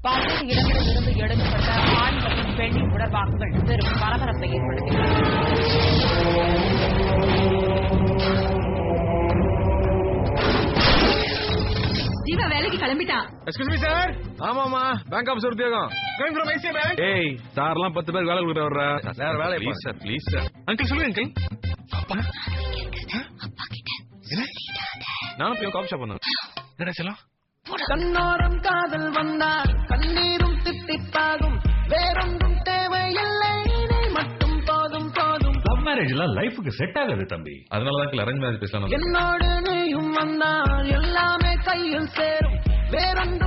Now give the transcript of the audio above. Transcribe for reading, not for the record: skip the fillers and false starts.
பல்வேறு இடங்களில் இருந்து எடுக்கப்பட்ட ஆண் மற்றும் பெண்ணின் உடற்பாகங்கள் பெரும் பரபரப்பை ஜீவா வேலைக்கு கிளம்பிட்டான். Excuse me sir. ஆமாமா, பேங்க் ஆபீசர் உத்தியோகம். Going from ICI bank. ஏய், சார்லாம் 10 பேர் வேலை கொடுத்து வர்றா. வேற வேலை please sir, please sir. Uncle சொல்லுங்க அங்கிள். அப்பா கிட்ட என்ன? நானும் போய் காபி ஷாப் வந்தேன். என்னடா செல்லம்? கண்ணோரம் காதல் வந்தால் கண்ணீரும் தித்திப்பாகும், வேறொன்றும் தேவையில்லை, நீ மட்டும் போதும் போதும். லவ் மேரேஜ் எல்லாம் லைஃபுக்கு செட் ஆகாது தம்பி. அதனாலதான் அரேஞ்ச் மேரேஜ் பேசலாம். என்னோடு நீயும் வந்தால் எல்லாமே கையில் சேரும், வேறொன்று